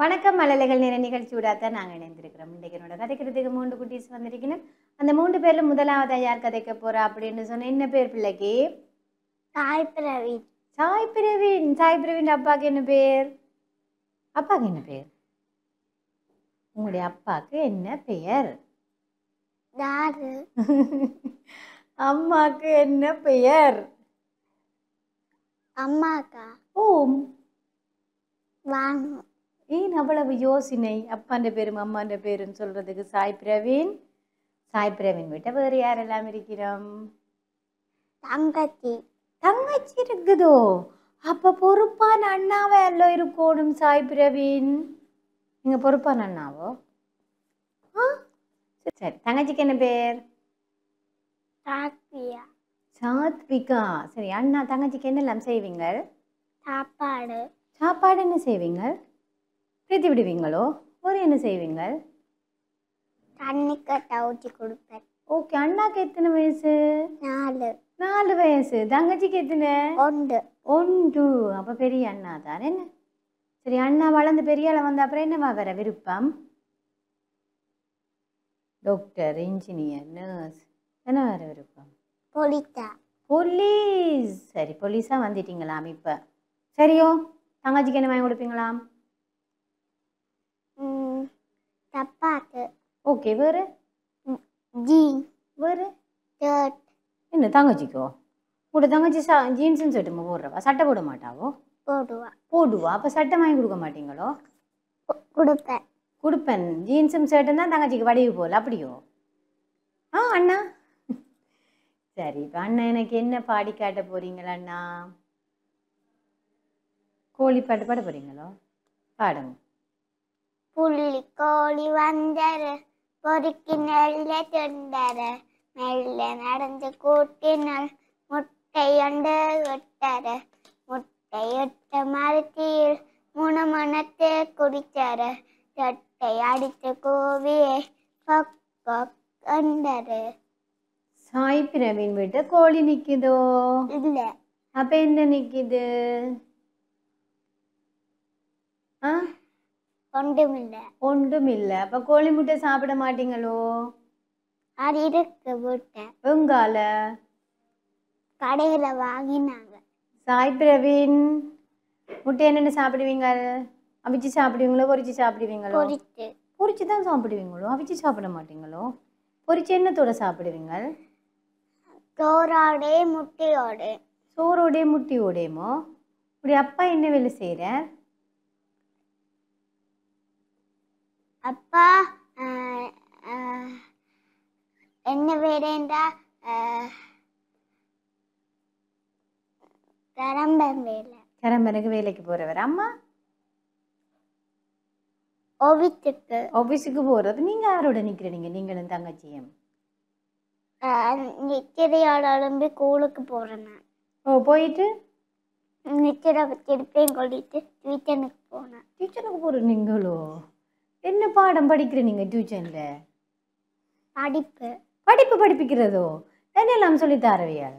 வணக்கம் மழலைகள் நிற நிகழ்ச்சியோட தான் நாங்கள் இணைந்திருக்கிறோம். இன்றைக்கு என்னோட கதைக்கிறதுக்கு 3 குட்டீஸ் வந்திருக்கணும். அந்த 3 பேர்ல முதலாவதா யார் கதைக்க போறா அப்படின்னு சொன்ன என்ன பேர் பிள்ளைக்கு? சாய் பிரவீன். சாய் பிரவீன். சாய் பிரவீன் அப்பாவுக்கு என்ன பேர்? அப்பாவுக்கு என்ன பேர்? உங்களுடைய அப்பாவுக்கு என்ன பெயர்? யாரு? அம்மாக்கு என்ன பெயர்? அம்மாக்கா ஓம். வானு. ஏன் அவ்வளவு யோசனை அப்பாண்ட பேரும் அம்மாண்ட பேருன்னு சொல்றதுக்கு? சாய் பிரவீன். சாய் பிரவீன் விட்ட வேறு யாரெல்லாம் இருக்கிறோம்? தங்கச்சி. தங்கச்சி இருக்குதோ? அப்ப பொறுப்பான அண்ணாவே எல்லாம் இருக்கணும் சாய் பிரவீன். நீங்க பொறுப்பான அண்ணாவோ? சரி, தங்கச்சிக்கு என்ன பேர்? சாத்வியா. சாத்விகா. சரி, அண்ணா தங்கச்சிக்கு என்னெல்லாம் செய்வீங்க? சாப்பாடு. சாப்பாடு என்ன செய்வீங்க? பிரீத்தி விடுவீங்களோ? ஒரு என்ன செய்வீங்க? தண்ணி கட்ட ஊற்றி கொடுப்பேன். ஓகே. அண்ணாக்கு எத்தனை வயசு? 4. 4 வயசு. தங்கச்சிக்கு எத்தனை? 1. 1. அப்ப பெரிய அண்ணா தான். என்ன சரி, அண்ணா வளர்ந்து பெரிய ஆள வந்த அப்புறம் என்னவா வர விருப்பம்? டாக்டர், இன்ஜினியர், நர்ஸ் என்ன வர விருப்பம்? பொலித்தா. போலீஸ். சரி, போலீஸா வந்துட்டீங்களாம் இப்ப. சரியோ, தங்கச்சிக்கு என்ன வாங்கி கொடுப்பீங்களாம்? சப்பாத்து. ஓகே. வேறு? ஜீன். வேறு? ஷர்ட். என்ன தங்கச்சிக்கோ? கூட தங்கச்சி ஜீன்ஸும் ஷர்ட்டுமா போடுறவா? சட்டை போட மாட்டாவோ? போடுவா. போடுவா. அப்போ சட்டை வாங்கி கொடுக்க மாட்டீங்களோ? கொடுப்பேன். கொடுப்பேன். ஜீன்ஸும் ஷர்ட்டும் தான் தங்கச்சிக்கு வடிவு போல் அப்படியோ? அண்ணா. சரி, இப்போ அண்ணா எனக்கு என்ன பாடி காட்ட போறீங்களா? அண்ணா கோழி பாட்டு பாட போறீங்களோ? பாடுங்க. புள்ளி கோழி வந்தரு பொறுக்கி நெல்ல தொண்டரு மெல்ல நடந்து கூட்டினால் முட்டையொண்டு விட்டரு முட்டையிட்ட மரத்தில் முணமணத்து குடிச்சாரு தொட்டை அடித்து கூவியே கொக் கொக் கண்டரு. சாய் பிரவீன் வீட்டு கோழி நிக்குதோ? இல்ல. அப்ப என்ன நிக்குது? ஒன்றுமில்ல. ஒன்றும் இல்ல. அப்ப கோழி முட்டை சாப்பிட மாட்டீங்களோ? அது இருக்கு வீட்டை. எங்கால? கடையில வாங்கினாங்க. சாய் பிரவீன் முட்டை என்னென்ன சாப்பிடுவீங்க? அவிச்சு சாப்பிடுவீங்களோ பொரிச்சு சாப்பிடுவீங்களோ? பொரிச்சு. பொரிச்சு தான் சாப்பிடுவீங்களோ? அவிச்சு சாப்பிட மாட்டீங்களோ? பொரிச்சு என்னத்தோட சாப்பிடுவீங்க? சோறாடே முட்டையோடு. சோறோடைய முட்டையோடையுமோ? இப்படி அப்பா என்ன வேலை செய்கிறார்? அப்பா என்ன வேறேண்டா கரம்பன் வேலை. கரம்பனுக்கு வேலைக்கு போறவர். அம்மா ஆபீஸுக்கு போறது. நீங்க யாரோட நிக்கிறீங்க? நீங்களும் தங்கச்சியும்? நிச்சரையோட எழும்பி கூழுக்கு போறேன். போயிட்டு நிச்சரை திருப்பியும் கொடிட்டு டியூஷனுக்கு போனேன். டியூஷனுக்கு போற நீங்களோ? என்ன பாடம் படிக்கிற நீங்க டியூஷன்ல? படிப்பு. படிப்பு படிப்பிக்கிறதோ? என்னெல்லாம் சொல்லி தரவியா?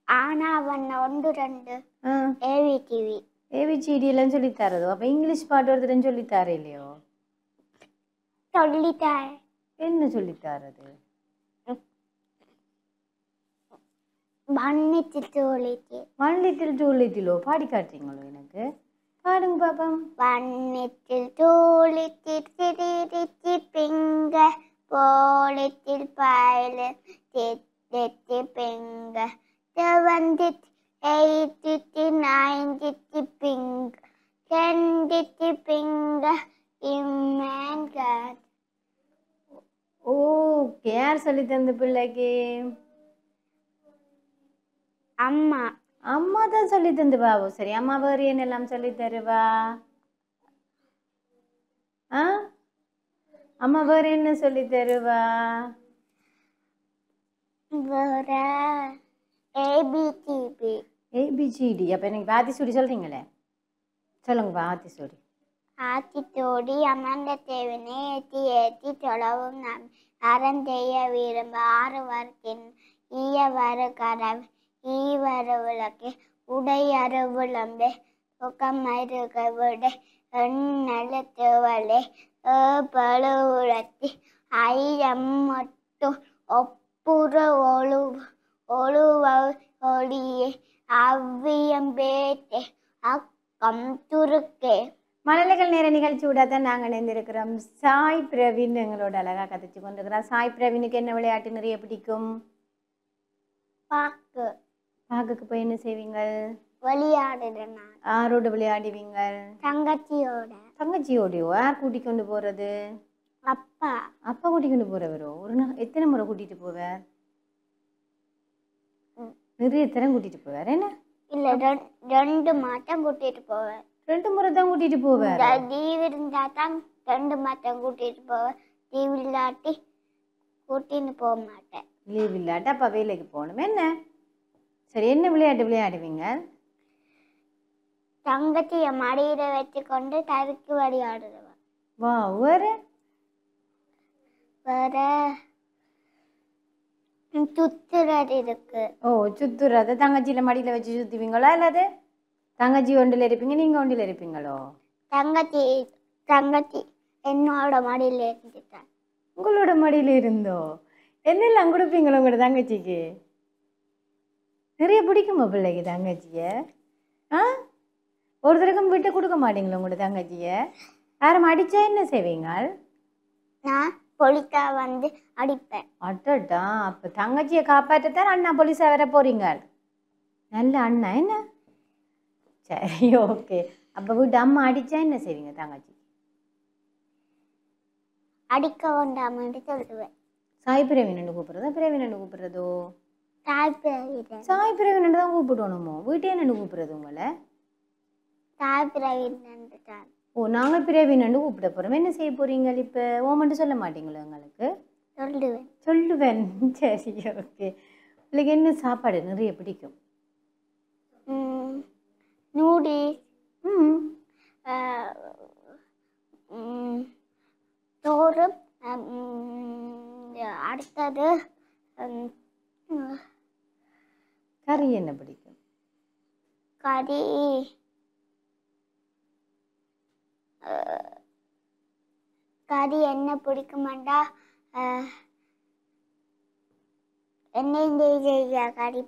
ஆனா அவன் 1 2 ஏவிடிவி ஏபிசிடி எல்லாம் சொல்லி தரதோ? அப்ப இங்கிலீஷ் பாட்டு ஒருத்தரும் சொல்லி தர இல்லையோ? சொல்லிட்டார். என்ன சொல்லி தரது? 1 little 2 little. 1 little 2 little பாடி காட்டுறீங்களோ? எனக்கு பாடுங்க பாப்பம். 1 little 2 little 3 little finger 4 little 5 little finger 7 little 8 little 9 little finger 10 little finger in man God. யார் சொல்லி தந்த பிள்ளைக்கு? அம்மா. அம்மா தான் சொல்லி தந்து பாவோ. சரி, அம்மா வேறு என்னெல்லாம் சொல்லி தருவா? அம்மா வேறு என்ன சொல்லி தருவா? வேற ஏபிசிடி. ஏபிசிடி. அப்ப எனக்கு ஆத்திசூடி சொல்றீங்களே, சொல்லுங்க. ஆத்திசூடி. ஆத்தித்தோடி அமர்ந்த தேவனே ஏற்றி ஏற்றி தொழவும் நாம் அறந்தெய்ய விரும்ப 6 வரத்தின் ஈய வர கரவு ஈ வர விளக்கு உடை அரு விளம்பே உக்கமருக விட நிலத்தவளே பழுவுரத்தி ஐயம் மட்டும் ஒப்புற ஒழுவ ஒளியே அவ்வியம் பேட்டே அக்கம் துருக்கே. மழலைகள் நேர நிகழ்ச்சியோட தான் நாங்கள் இணைந்திருக்கிறோம். சாய் பிரவீன் எங்களோட அழகாக கதைச்சு கொண்டிருக்கிறோம். சாய் பிரவீனுக்கு என்ன விளையாட்டு நிறைய பிடிக்கும்? பாக்கு. பாக்குக்கு போய் என்ன செய்வீங்க? விளையாடுறேன். யாரோட விளையாடுவீங்க? தங்கச்சியோட. தங்கச்சியோடையோ? யார் கூட்டி கொண்டு போறது? அப்பா. அப்பா கூட்டி கொண்டு போறவரோ? ஒரு நாள் எத்தனை முறை கூட்டிட்டு போவார்? நிறைய தரம் கூட்டிட்டு போவார். என்ன இல்ல 2 மாதம் கூட்டிட்டு போவார். 2 முறை தான் கூட்டிட்டு போவார். லீவ் இருந்தா தான் 2 மாதம் கூட்டிட்டு போவார். லீவ் இல்லாட்டி கூட்டின்னு போக மாட்டேன். லீவ் இல்லாட்டி அப்பா வேலைக்கு போகணும். என்ன சரி, என்ன விளையாட்டு விளையாடுவீங்க? தங்கச்சிய மடியில வச்சு கொண்டு தருக்கு விளையாடுறவன். வா, வேற வேற சுத்துறது இருக்கு. ஓ, சுத்துறது. தங்கச்சியில மடியில வச்சு சுத்துவீங்களா? இல்லாது தங்கச்சி ஒன்றில் இருப்பீங்க, நீங்க ஒன்றில் இருப்பீங்களோ? தங்கச்சி என்னோட மடியில இருந்துட்டான். உங்களோட மடியில இருந்தோ? என்னெல்லாம் கொடுப்பீங்களோ உங்களோட தங்கச்சிக்கு? நிறைய பிடிக்குமா பிள்ளைக்கு தங்கச்சிய? ஒருத்தருக்கும் விட்டு கொடுக்க மாட்டீங்களா உங்களோட தங்கச்சிய? யாரும் அடிச்சா என்ன செய்வீங்க? நான் பொலிக்கா வந்து அடிப்பேன். அட்டா, அப்ப தங்கச்சியை காப்பாற்றத்தான் அண்ணா போலீஸா வர போறீங்க. நல்ல அண்ணா. என்ன சரி, ஓகே. அப்ப வீட்டு அம்மா அடிச்சா என்ன செய்வீங்க தங்கச்சி? அடிக்க வேண்டாம்னு சொல்லுவேன். சாய் பிரவீன் கூப்பிடுறதா பிரவீன் கூப்பிடுறதோ? சாய் பிரவீன் தான் கூப்பிடணுமோ? வீட்டே என்ன கூப்பிடுறது உங்களை? சாய் பிரவீன். ஓ, நாங்கள் பிரவீன் கூப்பிட போறோம். என்ன செய்ய போறீங்க இப்ப? ஓமன்ட்டு சொல்ல மாட்டீங்களா எங்களுக்கு? சொல்லுவேன். சரி, ஓகே. உங்களுக்கு என்ன சாப்பாடு நிறைய பிடிக்கும்? நூடில்ஸ், சோறு, அடுத்தது கறி என்ன பிடிக்கும்? கறி என்ன பிடிக்குமாண்டா? என்ன கறி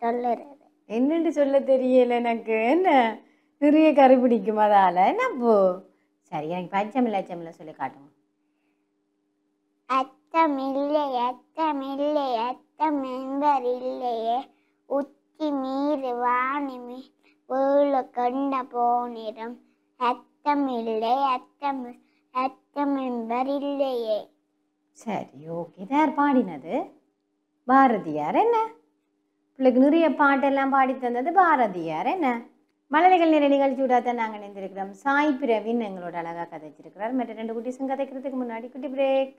சொல்லுறது என்னன்னு சொல்ல தெரியல எனக்கு. என்ன நிறைய கறி பிடிக்கும் அதால என்னப்போ? சரி, எனக்கு அச்சமில்லை சொல்லி காட்டுங்க. அச்சமில்லையே உச்சி மீறு வாணிமி வீழ கண்ட போனிடம் அச்சமென்பரில்லையே. சரி, ஓகே. யார் பாடினது? பாரதியார். என்ன பிள்ளைக்கு நிறைய பாட்டெல்லாம் பாடி தந்தது பாரதியார். என்ன மழலைகள் நிறைய நிகழ்ச்சியோட தான் நாங்கள் இணைந்திருக்கிறோம். சாய் பிரவீன் எங்களோட அழகாக கதைச்சிருக்கிறார். மற்ற 2 குட்டீஸும் கதைக்கிறதுக்கு முன்னாடி குட்டி பிரேக்.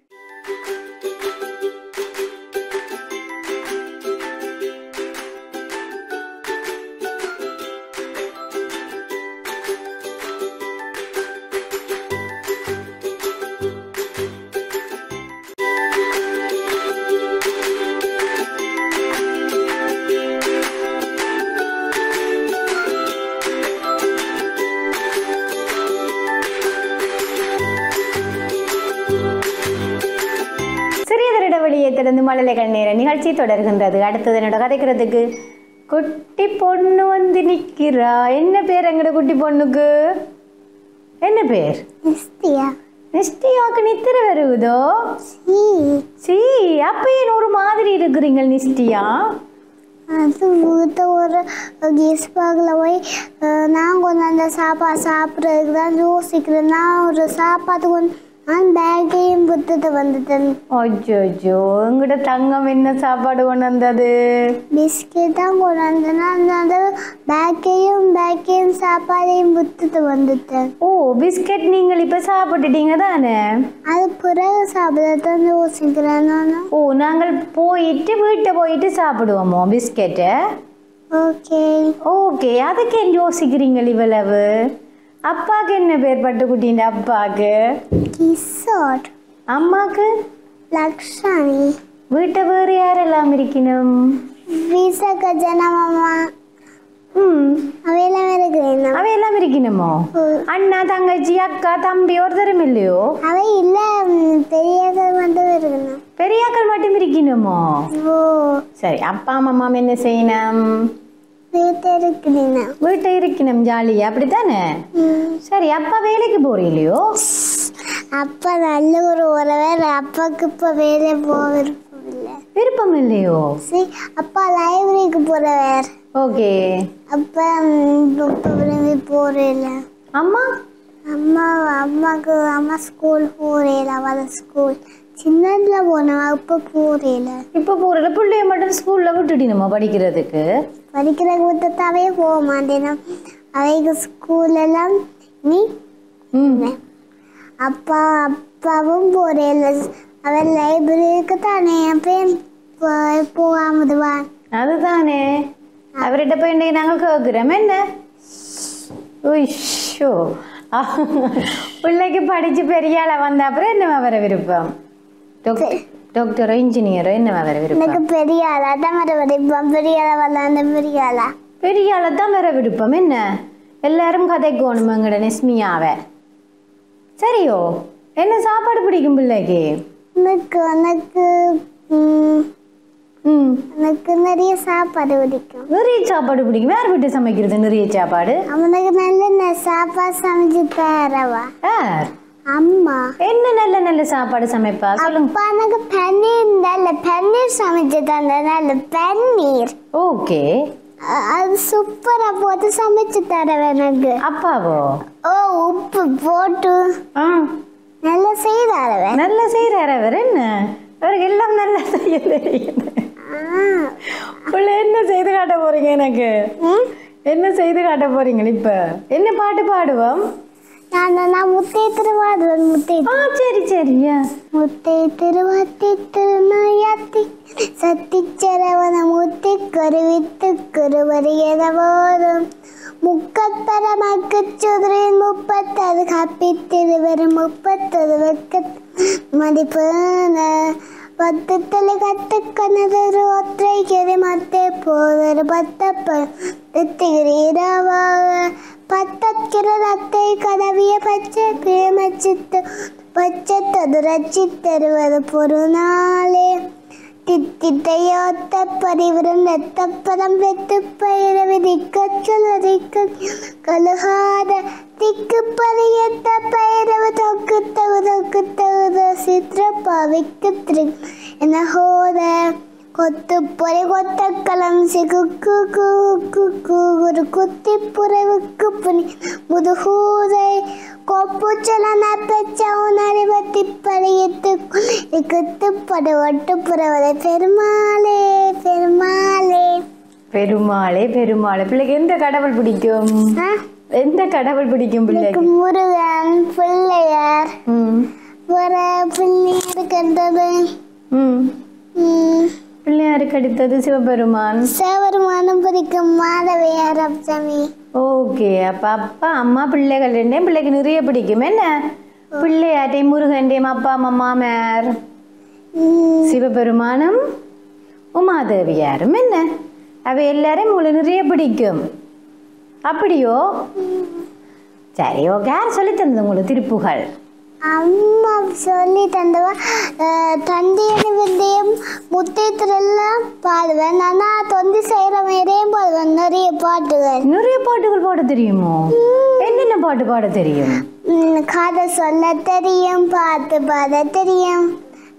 தொடர்ந்து மழலைகள் நேர நிகழ்ச்சி தொடர்கின்றது. அடுத்தது என்னோட கதைக்கிறதுக்கு குட்டி பொண்ணு வந்து நிக்கிறா. என்ன பேர் எங்கட குட்டி பொண்ணுக்கு? என்ன பேர்? நிஷ்டியாக்கு நித்திர வருவதோ? சீ, அப்ப ஏன் ஒரு மாதிரி இருக்கிறீங்க நிஷ்டியா? அது ஒரு கெஸ் பார்க்கல போய் நான் கொஞ்சம் அந்த சாப்பாடு சாப்பிட்றதுக்கு தான் யோசிக்கிறேன். நான் ஒரு சாப்பாடு கொஞ்சம் பேக்கையும் புத்தத்தை வந்துட்டேன். அச்சோ, எங்கிட்ட தங்கம் என்ன சாப்பாடு கொண்டு வந்தது? பிஸ்கெட் தான் கொண்டு வந்தேன்னா அந்த பேக்கையும் சாப்பாடையும் புத்தத்தை வந்துட்டேன். ஓ, பிஸ்கெட் நீங்கள் இப்ப சாப்பிட்டுட்டீங்க தானே? அது பிறகு சாப்பிடத்தான் யோசிக்கிறேன் நான். ஓ, நாங்கள் போயிட்டு வீட்டை போயிட்டு சாப்பிடுவோமோ பிஸ்கெட்டு? Okay okay. அதுக்கு என்ன யோசிக்கிறீங்க இவ்வளவு? அப்பாக்கு என்ன பேர் பட்டுக்குட்டின் அப்பாக்கு? கிஷோர். அம்மாக்கு? லக்ஷ்மி. வீட்டை வேறு யாரெல்லாம் இருக்கணும்? விசக ஜனமாமா. அவையெல்லாம் இருக்கிறேன். அவையெல்லாம் இருக்கணுமோ? அண்ணா தங்கச்சி அக்கா தம்பி ஒருத்தரும் இல்லையோ? அவை இல்ல, பெரியாக்கள் மட்டும் இருக்கணும். பெரியாக்கள் மட்டும் இருக்கணுமோ? ஓ சரி, அப்பா அம்மா என்ன செய்யணும்? வீட்டை இருக்கணும் ஜாலியா, அப்படித்தானே? சரி, அப்பா வேலைக்கு போறீங்களோ? அப்பா நல்ல ஒரு உறவே. அப்பாவுக்கு இப்ப வேலை போக விருப்பம் இல்லை. விருப்பம் இல்லையோ? சரி, அப்பா லைப்ரரிக்கு போறவர். ஓகே. அப்பா இப்ப விரும்பி போறேல. அம்மா அம்மாக்கு அம்மா ஸ்கூல் போறேல. அவ ஸ்கூல் சின்னதுல போனா இப்ப போறேல. இப்ப போறல பிள்ளைய மட்டும் ஸ்கூல்ல விட்டுடினுமா படிக்கிறதுக்கு? படிக்கிறதுக்கு விட்டுட்டாவே போக மாட்டேன். அவைக்கு ஸ்கூல் எல்லாம் நீ அப்பாவும் போறேல. அவன் லைப்ரரிக்கு தானே போகாமதுவான். அதுதானே அவர்கிட்ட போய் நாங்க கேட்கிறோம். என்ன பிள்ளைக்கு படிச்சு பெரிய ஆள வந்த அப்புறம் என்னவா வர விருப்பம்? டாக்டரோ இன்ஜினியரோ என்னவா வர விருப்பம்? எனக்கு பெரிய ஆளா தான் வர விருப்பம். பெரிய ஆளா வரலான்னு. பெரிய ஆளை தான் வர விருப்பம். என்ன எல்லாரும் கதைக்கோணும் எங்கட நெஸ்மியாவ. சரியோ? என்ன சாப்பாடு பிடிக்கும் பிள்ளைக்கு? எனக்கு நிறைய சாப்பாடு பிடிக்கும். நிறைய சாப்பாடு பிடிக்கும். யார் வீட்டு சமைக்கிறது நிறைய சாப்பாடு? அவனுக்கு நல்ல சாப்பாடு சமைச்சு தரவா? அம்மா. என்ன நல்ல நல்ல சாப்பாடு சமைப்பா சொல்லுங்க. அப்பா எனக்கு பன்னீர் சமைச்சு தந்த. நல்ல பன்னீர். ஓகே. அது சூப்பரா போட்டு சமைச்சு தரவ எனக்கு. அப்பாவோ? ஓ, உப்பு போட்டு நல்லா செய்யறாரவ. நல்லா செய்யறாரவர். என்ன அவருக்கு எல்லாம் நல்லா செய்ய தெரியுது. என்ன செய்து காட்ட போறீங்க? எனக்கு என்ன செய்து காட்ட போறீங்க? இப்ப என்ன பாட்டு பாடுவோம்? நான் முத்தை திருவாடுவேன். சரி சரியா. முத்தை திருவாத்தி திருநாயாத்தி சத்திச்சரவன முத்தி கருவித்து கருவறியதவோதும் முக்கத்தர மக்கச்சுதிரின் 30 கப்பித்திருவரும் 30 வெக்க மதிப்பான 10 தலை கத்து கனதொரு ஒற்றை கிரி மத்தே போதொரு 10 தித்திகிரீராவாக 10 ரத்தை கதவிய பச்சை பிரேமச்சித்து பச்சை ததுரச்சி தருவது பொருநாளே தித்தித்தையோத்த பரிவரம் ரத்தப்பதம் வெத்து பயிர விதிக்க சொல்லதிக்க கழுகாத திக்கு பரியத்த பயிரவு தொக்கு தகுத சித்திரப்பாவிக்கு திரு என ஹோத கொத்து பொறை கொத்த கலம்சி குக்கு குரு குத்தி புறவுக்கு புனி முதுகூதை கொப்புச்சலன பெச்சவுனறிவத்தி பறியத்து படுவட்டு புறவதை பெருமாளே பெருமாளே பெருமாளே பெருமாளே. பிள்ளைக்கு எந்த கடவுள் பிடிக்கும்? எந்த கடவுள் பிடிக்கும் பிள்ளைக்கு? முருகன், பிள்ளையார். வேற பிள்ளையார் கண்டது. பிள்ளையாருக்கு அடுத்தது சிவபெருமான். சிவபெருமானும் பிடிக்கும். மாதவியார் அப்சமி. ஓகே. அப்ப அப்பா அம்மா பிள்ளைகள் ரெண்டே பிள்ளைக்கு நிறைய பிடிக்கும். என்ன பிள்ளையாட்டையும் முருகன்டையும் அப்பா மாமாமார் சிவபெருமானும் உமாதேவியாரும் என்ன அவ எல்லாரும் உங்களுக்கு நிறைய பிடிக்கும். அப்படியோ? சரி, ஓகே. யார் சொல்லி தந்தது உங்களுக்கு திருப்புகள்? அம்மா சொல்லி தந்தவா. தண்டியனு விந்தையும் முத்தையத்திலெல்லாம் பாடுவேன். நான் தொந்தி செய்கிற மாதிரியும் பாடுவேன். நிறைய பாட்டுகள் பாட தெரியுமோ? என்னென்ன பாட்டு பாட தெரியும்? கதை சொல்ல தெரியும், பாட்டு பாட தெரியும்,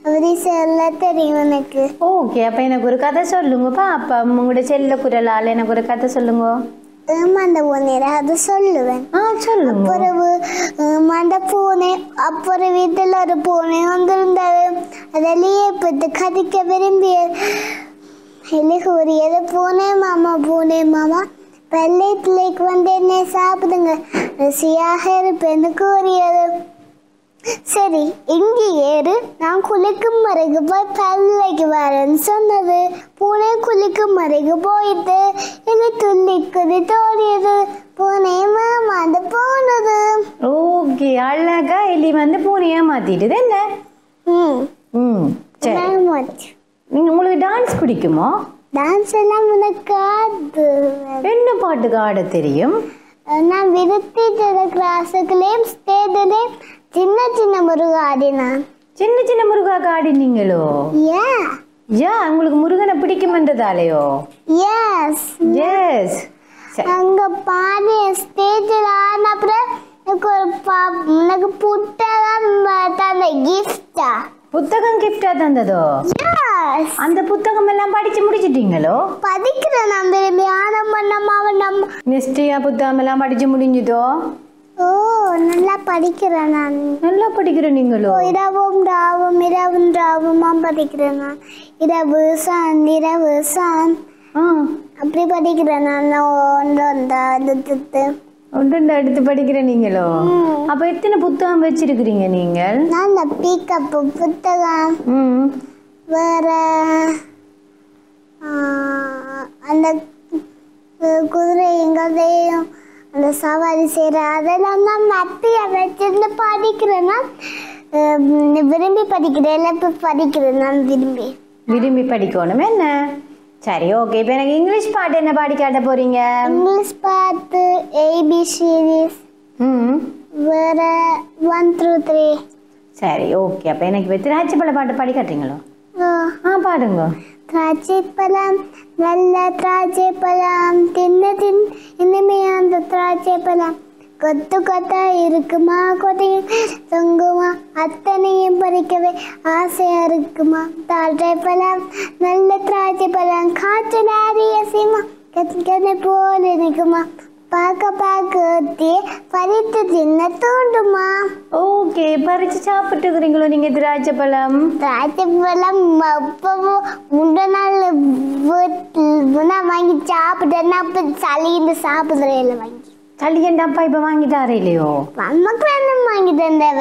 அப்படி சொல்ல தெரியும் எனக்கு. ஓகே. அப்ப எனக்கு ஒரு கதை சொல்லுங்கப்பா. அப்பா உங்களோட செல்ல குரலால் எனக்கு ஒரு கதை சொல்லுங்க. மந்த பூனை அது சொல்லுவேன். சொல்லுங்க. மந்த பூனை அப்புறம் வீட்டில் ஒரு பூனை வந்திருந்தது. அதிலேயே பத்து கதிக்க விரும்பிய கூறியது பூனை மாமா வெள்ளை பிள்ளைக்கு வந்து என்ன சாப்பிடுங்க, ருசியாக இருப்பேன்னு கூறியது. சரி, இங்கே ஏறு, நான் குளிக்கும் மறைக்கு போய் பல்லைக்கு வரேன்னு சொன்னது. பூனை குளிக்கும் மறைக்கு போயிட்டு எங்க துள்ளி குதி தோடியது. பூனை மாமாந்து போனது. ஓகே. அழகா எலி வந்து பூனையா மாத்திட்டுது. என்ன? சரி. நீங்க உங்களுக்கு டான்ஸ் பிடிக்குமோ? டான்ஸ் எல்லாம் உனக்கு ஆடு. என்ன பாட்டுக்கு ஆட தெரியும்? நான் விருத்தி கிளாஸுக்குள்ளேயும் ஸ்டேஜ்லேயும் சின்ன சின்ன முருகா ஆடினான். சின்ன சின்ன முருகாக்கு ஆடினீங்களோ? உங்களுக்கு முருகனை பிடிக்குமென்றதாலேயோ? S S. அங்க பாடி ஸ்டேஜில் ஆடின அப்புறம் எனக்கு புத்தகம் தந்த கிஃப்டா. புத்தகம் கிஃப்டா தந்ததோ? அந்த புத்தகம் எல்லாம் படிச்சு முடிச்சிட்டீங்களோ? படிக்கிறேன் நான் விரும்பி. நிஷ்டியா புத்தகம் எல்லாம் படிச்சு முடிஞ்சதோ? ஓ நல்லா படிக்கிறேன் நான். நல்லா படிக்கிறேன் நீங்களோ? இரவும் ராவும் இரவும் ராவுமா படிக்கிறேன் நான். இரவு சான் இரவு சான் அப்படி படிக்கிறேன் நான். ஒன்று எடுத்து படிக்கிறேன் நீங்களோ? அப்ப எத்தனை புத்தகம் வச்சிருக்கிறீங்க நீங்கள்? நான் பிக்கப் புத்தகம் வேற அந்த குதிரைங்களையும் அந்த சவாரி செய்கிற அதெல்லாம் நான் மத்திய வச்சிருந்து படிக்கிறேன்னா விரும்பி படிக்கிறேன். எல்லாம் படிக்கிறேன் நான் விரும்பி படிக்கணும் என்ன? சரி ஓகே. இப்போ எனக்கு இங்கிலீஷ் பாட்டு என்ன பாடி காட்ட போறீங்க? இங்கிலீஷ் பாட்டு ABCDs வேற 1 through 3. சரி ஓகே. அப்போ எனக்கு திராட்சை பழ பாட்டு பாடி காட்டுறீங்களோ? பாடுங்க. திராட்சை பழம் நல்ல திராட்சை பழம் தின்னு இனிமையான திராட்சை பழம் கொத்து கொத்தா இருக்குமா கொத்தையும் தொங்குமா அத்தனையும் பறிக்கவே ஆசையா இருக்குமா. திராட்சை பழம் நல்ல திராட்சை பழம் காற்று நாரிய சீமா கத்திக்கனை போல இருக்குமா. பார்க்க பார்க்க பறித்து தின்ன தூண்டுமா. ஓகே. பறிச்சு சாப்பிட்டுக்கிறீங்களோ நீங்க திராட்சை பழம்? திராட்சை பழம் முந்த நாள் வாங்கி சாப்பிட்டேன்னா அப்ப சளின்னு சாப்பிடுறேன். வாங்கி சளி என் அப்பா இப்ப வாங்கிட்டாரே இல்லையோ? நமக்கு வாங்கி தந்தவ.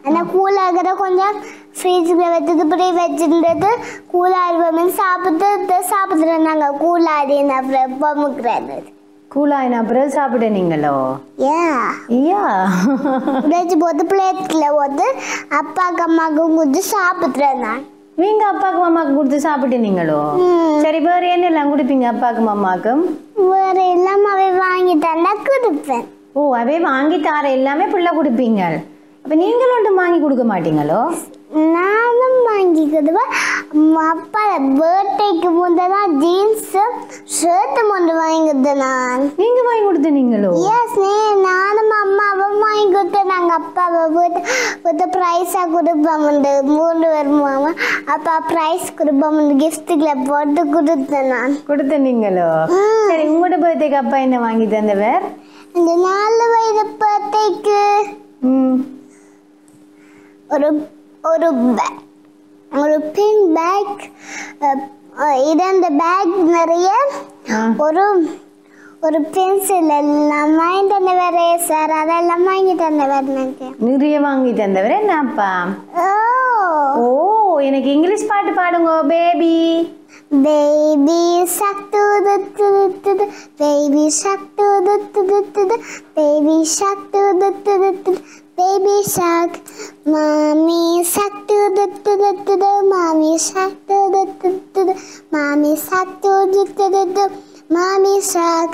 ஆனால் கூலாகிற கொஞ்சம் ஃப்ரிட்ஜில் வச்சது இப்படி வச்சுருந்தது கூலாடுவோமே சாப்பிடுறேன் நாங்கள் கூலாடின்னு அப்புறம் பொம்முக்குறது. கூலாயின அப்புறம் சாப்பிட நீங்களோ? உடைச்சு போட்டு பிளேட்ல போட்டு அப்பாக்கு அம்மாவுக்கும் கொடுத்து சாப்பிட்றேன் நான். நீங்க அப்பாக்கு அம்மாவுக்கு கொடுத்து சாப்பிட்டீங்களோ? சரி வேற என்னெல்லாம் கொடுப்பீங்க அப்பாக்கும் அம்மாக்கும்? வேற எல்லாம் அவை வாங்கி தந்தா கொடுப்பேன். ஓ அவை வாங்கி தார எல்லாமே பிள்ளை கொடுப்பீங்க. அப்ப நீங்களும் ஒன்றும் வாங்கி கொடுக்க மாட்டீங்களோ? நானும் வாங்கி கொடுப்பேன். அப்பா பர்த்டேக்கு முந்தான் ஜீன்ஸ் ஷர்ட் ஒன்று வாங்கி கொடுத்தேன் நான். நீங்க வாங்கி கொடுத்தீங்களோ? எஸ் நானும் அம்மாவும் வாங்கி கொடுத்தேன். நாங்கள் அப்பாவை போட்டு ப்ரைஸாக கொடுப்போம் 3 வருமாமா. அப்பா ப்ரைஸ் கொடுப்போம் கிஃப்ட்டுகளை போட்டு கொடுத்தேன் நான். கொடுத்தீங்களோ? சரி உங்களோட பர்த்டேக்கு அப்பா என்ன வாங்கி தந்தவர்? இந்த 4 வயது பர்த்டேக்கு ஒரு பிங்க் பேக். இந்த பேக் நிறைய ஒரு பென்சில் எல்லாம் வாங்கி தந்தவர் சார். அதெல்லாம் வாங்கி தந்தவர். நிறைய வாங்கி தந்தவர் என்ன அப்பா? ஓ எனக்கு இங்கிலீஷ் பாட்டு பாடுங்க. Baby Baby shark do do do do do. Baby shark do do do do do. Baby shark do do do do. Baby shark. Mommy shark do do do do do. Mommy shark do do do do. Mommy shark do do do do. Mommy shark.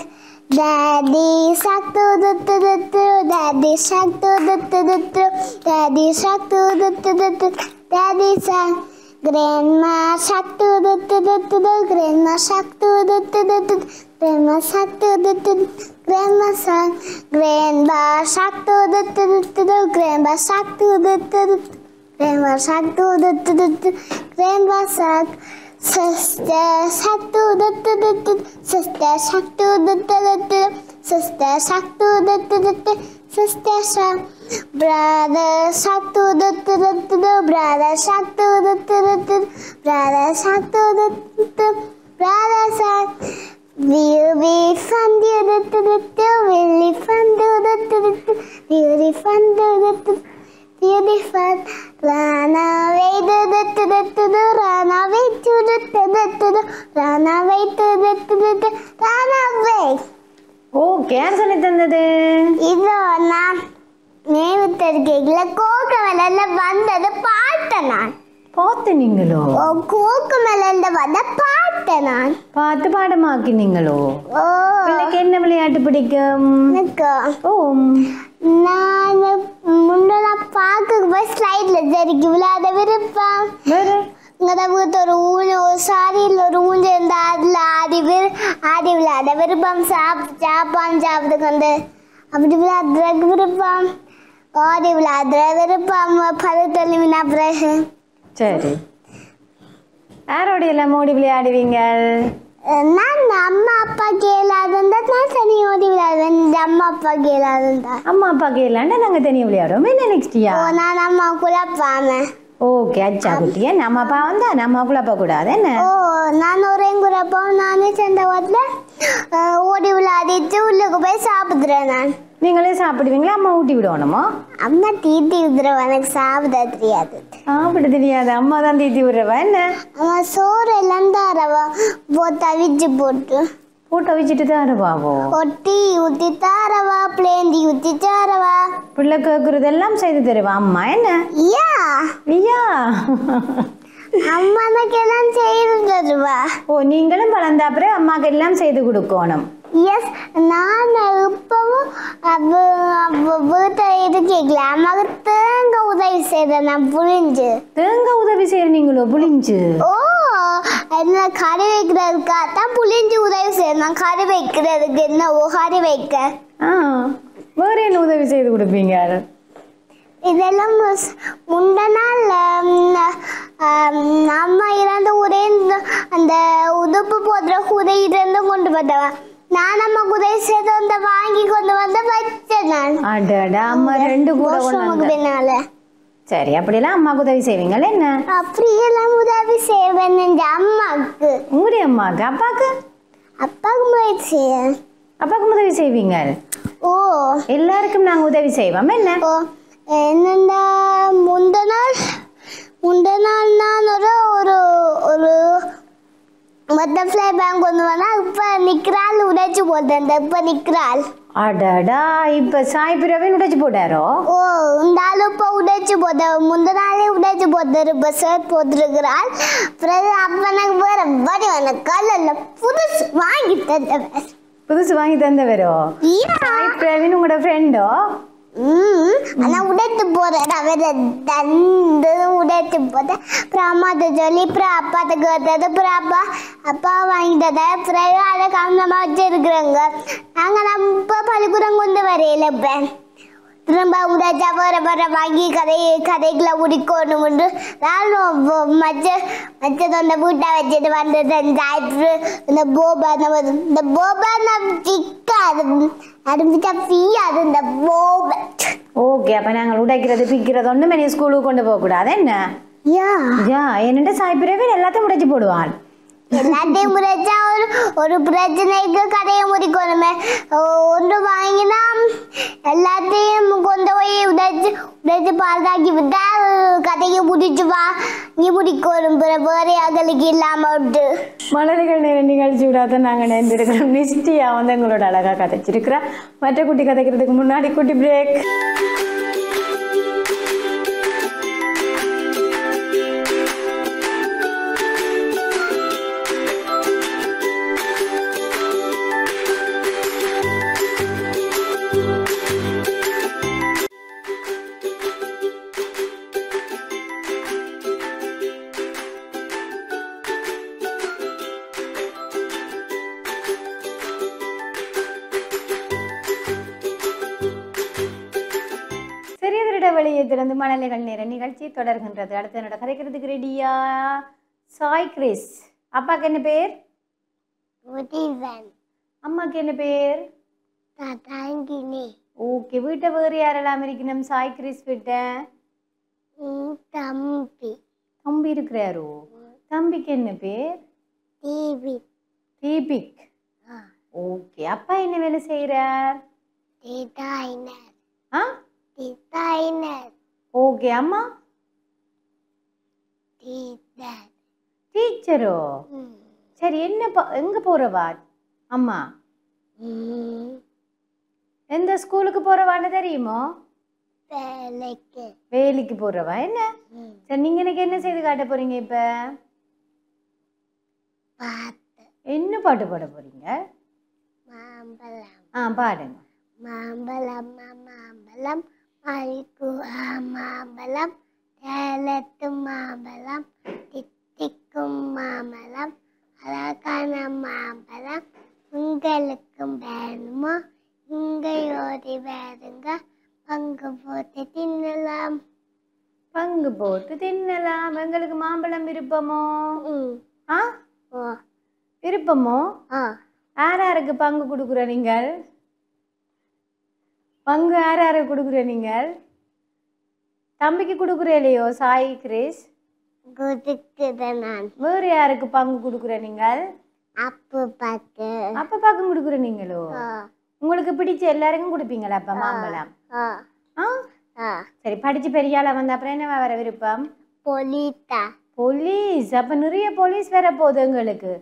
Daddy shark do do do do. Daddy shark do do do do. Daddy shark do do do do. Daddy shark. Grandma shark do do do do. Grandma shark do do do do. Grandma shark do do do. Grandma shark. Grandpa shark do do do do. Grandpa shark do do do. Grandpa shark do do do. Grandpa shark. Sister shark do do do. Sister shark do do do. Sister shark do do do. Sister shark. Brother shark do do do. Brother shark do do do. Brother shark do do do. Brother shark. Will be fun do do do. Will be fun do do do. Will be fun do do. Will be fun. Run away do do do. Run away do do. Run away do do. Run away. Oh care சொல்லி தந்தது இதோ நான் நேவித்தருக்கையில் கோகவலில் வந்தது பாட்டேன் நான். பார்த்து நீங்களோ? கோக்கு மேல வந்த பார்த்தேன் நான். பார்த்து பாடமாக்கினீங்களோ? ஓ பிள்ளைக்கு என்ன விளையாட்டு பிடிக்கும்? எனக்கு ஓ நான் முன்னெல்லாம் பார்க்க போய் ஸ்லைட்ல சரிக்கு விளையாட விருப்பம். வேற இங்கே வீட்டு ஒரு சாரியில் ஒரு ஊஞ்சல் இருந்தால் அதில் ஆடி விளையாட விருப்பம். சாப்பான் சாப்பிட்டு கொண்டு அப்படி விளையாடுறதுக்கு விருப்பம். ஆடி விளையாடுற விருப்பம். பழுத்தள்ளி வினா பிறகு சரி. யாரோட எல்லாம் ஓடி விளையாடுவீங்க? நான் அம்மா அப்பா கேளாதுந்தா நான் தனி ஓடி விளையாடுவேன். அம்மா அப்பா கேளாதுந்தா அம்மா அப்பா கேளாண்டா நாங்கள் தனியாக விளையாடுவோம். என்ன நெக்ஸ்டியா? நான் அம்மா குழப்பாம. ஓகே அச்சா குட்டியே நம்ம அப்பா வந்தா நம்ம குழப்ப கூடாது என்ன? ஓ நான் ஒரே குழப்பம். நானே சென்ற வாரத்தில் ஓடி விளையாடிட்டு உள்ளுக்கு போய் சாப்பிட்றேன். நான் நீங்களே சாப்பிடுவீங்களா? அம்மா ஊட்டி விடணுமோ? அம்மா தீட்டி விடுறவ. எனக்கு சாப்பிட தெரியாது. சாப்பிட தெரியாது. அம்மா தான் தீட்டி விடுறவா என்ன? அம்மா சோறு எல்லாம் தரவா தவிச்சு போட்டு போட்டோ வச்சுட்டு தான் இருப்பாவோ? ஒட்டி ஊற்றி தரவா பிளேந்தி ஊற்றி தரவா. பிள்ளை கேட்குறதெல்லாம் செய்து தருவா அம்மா என்ன? யா ஐயா அம்மா எனக்கு எல்லாம் செய்து தருவா. ஓ நீங்களும் வளர்ந்த அப்புறம் அம்மாவுக்கு எல்லாம் செய்து கொடுக்கணும். எஸ் நான் இப்பவும் வீட்டை இது கேட்கல. அம்மாவுக்கு தேங்காய் உதவி செய்கிறேன். நான் புளிஞ்சு தேங்காய் உதவி செய்யறீங்களோ? புளிஞ்சு? ஓ என்ன கறி வைக்கிறதுக்கா தான் புளிஞ்சு உதவி செய்யணும். நான் கறி வைக்கிறதுக்கு என்ன கறி வைக்க. வேற என்ன உதவி செய்து கொடுப்பீங்க? இதெல்லாம் முந்த நாள் அம்மா இறந்து ஒரே அந்த உதுப்பு போடுற குதை இருந்து கொண்டு வந்தவன். நான் அம்மா குதை சேர்த்து வந்து வாங்கி கொண்டு வந்து வச்சேன். நான் அடடா அம்மா ரெண்டு கூட பின்னால. சரி அப்படியெல்லாம் அம்மாவுக்கு உதவி செய்வீங்களா என்ன? அப்படியெல்லாம் உதவி செய்வேன் என் அம்மாவுக்கு. உங்களுடைய அம்மாவுக்கு? அப்பாவுக்கு? அப்பாவுக்கு உதவி செய்ய. அப்பாவுக்கு உதவி செய்வீங்க? ஓ எல்லாருக்கும் நாங்கள் உதவி செய்வோம் என்ன? ஓ என்னண்டா முந்த நாள் நான் ஒரு ஒரு பட்டர்ஃப்ளை பேங்க் கொண்டு வந்தா இப்போ நிற்கிறாள். உடைச்சு போட்டேன். இப்போ நிற்கிறாள். அடடா இப்ப சாய் பிரவீன் உடைச்சு போட்டாரோ? ஓ இந்த ஆளு இப்போ உடைச்சு போட்ட. முந்த நாளே உடைச்சு போட்டாரு. இப்போ ஷர்ட் போட்டுருக்கிறாள். பிறகு அப்பனுக்கு வேற வடிவான கல்ல புதுசு வாங்கி தந்தவர். புதுசு வாங்கி தந்தவரோ? சாய் பிரவீன் உங்களோட ஃப்ரெண்டோ? ஆனா உடைத்து போறேன். அவரை தந்து உடைத்து போட்டேன். அப்புறம் அம்மாட்ட சொல்லி அப்புறம் அப்பாட்ட கேட்டது. அப்புறம் அப்பா வாங்கிட்டத பிறகு அதை கவனமா வச்சிருக்கிறேங்க. நாங்கள் இப்போ பள்ளிக்கூடம் கொண்டு வரையில இப்போ திரும்ப உடைச்சா வர வாங்கி கதைக்குள்ள உடிக்கணும்னு நானும் மச்சது அந்த வீட்டை வச்சுட்டு வந்துட்டேன். இந்த போபா ஆரம்பிச்சா ஃப்ரீயாது இந்த போப. ஓகே அப்ப நாங்கள் உடைக்கிறது பிக்கிறது ஒண்ணுமே நீ ஸ்கூலுக்கு கொண்டு போக கூடாது என்ன? யா என்னட்ட சாய் பிரவீன் எல்லாத்தையும் உடைச்சு போடுவான். எல்லாத்தையும் முறைச்சா ஒரு பிரச்சனைக்கு கதையை முடிக்கணுமே. ஒன்று வாங்கினா எல்லாத்தையும் கொண்டு போய் உடைச்சு பால்தாக்கி விட்டா கதையை முடிச்சு வாங்கி முடிக்கணும். வேறு அகலுக்கு இல்லாம விட்டு மலர்கள் நேர நிகழ்ச்சி விடாத நாங்கள் நேர்ந்திருக்கிறோம். நிஷ்டியா வந்து எங்களோட அழகா கதைச்சிருக்கிறா. மற்ற குட்டி கதைக்கிறதுக்கு முன்னாடி குட்டி பிரேக். வெளியே திறந்து மழலைகள் நேர நிகழ்ச்சி தொடர்கின்றது. அடுத்து என்னோட கதைக்கிறதுக்கு ரெடியா? சாய் கிறிஸ். அப்பாக்கு என்ன பேர்? அம்மாக்கு என்ன பேர்? ஓகே வீட்டை வேறு யாரெல்லாம் இருக்கணும்? சாய் கிறிஸ் வீட்ட தம்பி இருக்கிறாரோ? தம்பிக்கு என்ன பேர்? தீபிக். ஓகே அப்பா என்ன வேலை செய்யறார்? ஓகே அம்மா? டீச்சரோ? சரி என்ன எங்க போறவா அம்மா? எந்த ஸ்கூலுக்கு போறவான்னு தெரியுமோ? வேலைக்கு வேலைக்கு போறவா என்ன? சரி, நீங்க எனக்கு என்ன செய்து காட்ட போறீங்க இப்ப? பாட்டு என்ன பாட்டு பாட போறீங்க? மாம்பழம் பாடுங்க. மாம்பழம் மாம்பழம் மல்குவா மாம்பழம் சேலத்து மாம்பழம் தித்திக்கும் மாம்பழம் அழகான மாம்பழம் உங்களுக்கும் வேணுமோ இங்கே ஓடி வேறுங்க பங்கு போட்டு தின்னலாம். பங்கு போட்டு தின்னலாம். எங்களுக்கு மாம்பழம் விருப்பமோ? ஆ, விருப்பமோ? யார் யாருக்கு பங்கு கொடுக்குற நீங்கள்? பங்கு யார் யாருக்கு கொடுக்குற நீங்கள்? தம்பிக்கு கொடுக்குற இல்லையோ சாய் கிரேஸ்? கொடுக்குறேன் நான். வேறு யாருக்கு பங்கு கொடுக்குற நீங்கள்? அப்பாக்கு கொடுக்குற நீங்களோ? உங்களுக்கு பிடிச்ச எல்லாருக்கும் கொடுப்பீங்களா அப்ப மாம்பழம்? சரி, படிச்சு பெரிய ஆளா வந்த அப்புறம் என்ன வர விருப்பம்? போலீஸ். அப்ப நிறைய போலீஸ் வர போகுது எங்களுக்கு.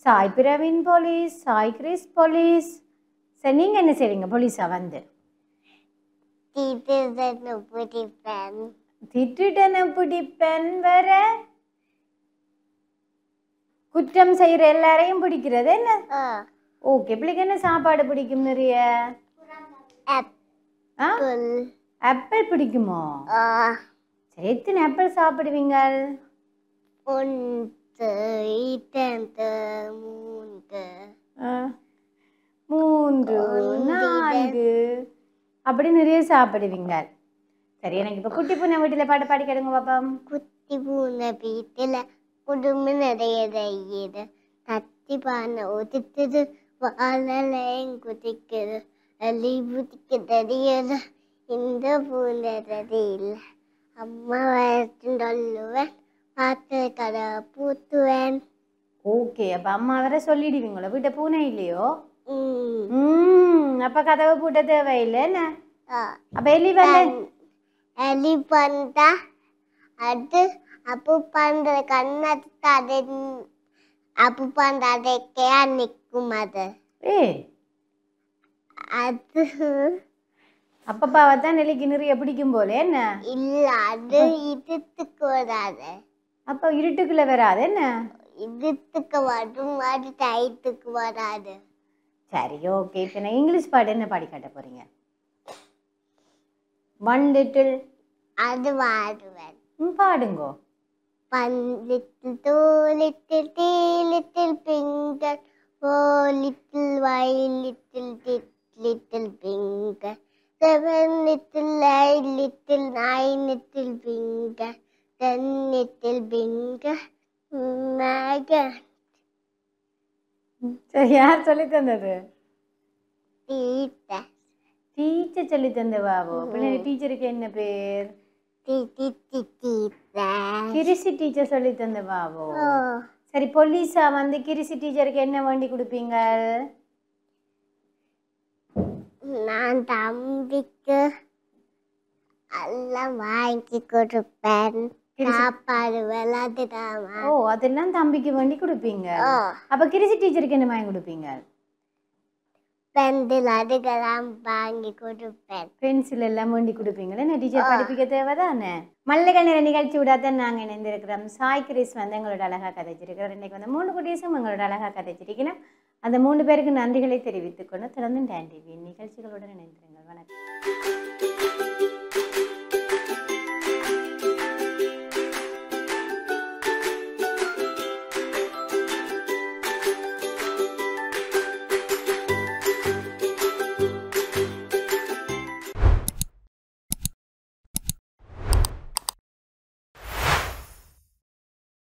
Sai Praveen police, Sai grace police. சரி, நீங்க என்ன செய்வீங்க போலீஸா வந்து? திட்டுட்டன பிடிப்பேன். வேற குற்றம் செய்யற எல்லாரையும் பிடிக்கிறது என்ன? ஓகே. பிள்ளைக்கு என்ன சாப்பாடு பிடிக்கும் நிறைய? ஆப்பிள் பிடிக்குமோ? சரி, எத்தனை ஆப்பிள் சாப்பிடுவீங்க? 1 2 3 4 அப்படி நிறைய சாப்பிடுவீங்க. சரி, எனக்கு இப்ப குட்டி பூனை வீட்டுல பாட்டு பாடி கேடுங்க பாப்பம். குட்டி பூனை வீட்டுல குடும்பம் நிறைய செய்யுது தத்தி பானை ஒதுக்குது வாழலையும் குதிக்குது அள்ளி புதிக்க தெரியுது இந்த பூனை தெரியல அம்மா வயசுன்னு சொல்லுவேன் பார்த்து கடை பூத்துவேன். ஓகே. அப்ப அம்மா வர சொல்லிடுவீங்களோ? வீட்டை பூனை இல்லையோ? அப்ப கதவை பூட்ட தேவையில்லை என்ன? அப்ப எலி பந்தா அது அப்பு பண்ற கண்ணத்து அதை அப்பு பண்ற அதைக்கையா நிற்கும் அது. அது அப்பப்பாவை தான் நெல்லிக்கு நிறைய பிடிக்கும் போல என்ன? இல்ல, அது இருட்டுக்கு வராது. அப்ப இருட்டுக்குள்ள வராது என்ன? இருட்டுக்கு வரும், அது டைட்டுக்கு வராது. சரி, ஓகே. இப்ப நான் இங்கிலீஷ் பாட்டு என்ன பாடி காட்ட போறீங்க? 1 little. அது வாடுவேன். பாடுங்கோ. 1 little 2 little 3 little finger 4 little 5 little 6 little finger 7 little 8 little 9 little finger 10 little finger maggot. சரி, யார் சொல்லி தந்தது? டீச்சர். டீச்சர் சொல்லி தந்தவாவோ? பிள்ளை டீச்சருக்கு என்ன பேர்? கிரிசி டீச்சர் சொல்லி தந்தவாவோ? சரி, போலீஸா வந்து கிரிசி டீச்சருக்கு என்ன வேண்டி கொடுப்பீங்க? நான் தம்பிக்கு எல்லாம் வாங்கி கொடுப்பேன். சாப்பாடு விளையாடுதாமா. அதெல்லாம் தம்பிக்கு வேண்டி கொடுப்பீங்க. அப்ப கிரிசி டீச்சருக்கு என்ன வாங்கி கொடுப்பீங்க? பென்சில் அதுக்கெல்லாம் வாங்கி கொடுப்பேன். பென்சில் எல்லாம் வேண்டி கொடுப்பீங்களே? என்ன டீச்சர் படிப்பிக்க தேவைதானே? மல்லிகை நேர நிகழ்ச்சி விடாதான் நாங்கள் இணைந்திருக்கிறோம். சாய் கிரீஸ் வந்து எங்களோட அழகா கதைச்சிருக்கிறோம். இன்னைக்கு வந்து 3 குட்டீஸும் எங்களோட அழகா கதைச்சிருக்கணும். அந்த 3 பேருக்கு நன்றிகளை தெரிவித்துக்கொண்டு தொடர்ந்து டான் டிவி நிகழ்ச்சிகளுடன் இணைந்திருங்கள். வணக்கம்.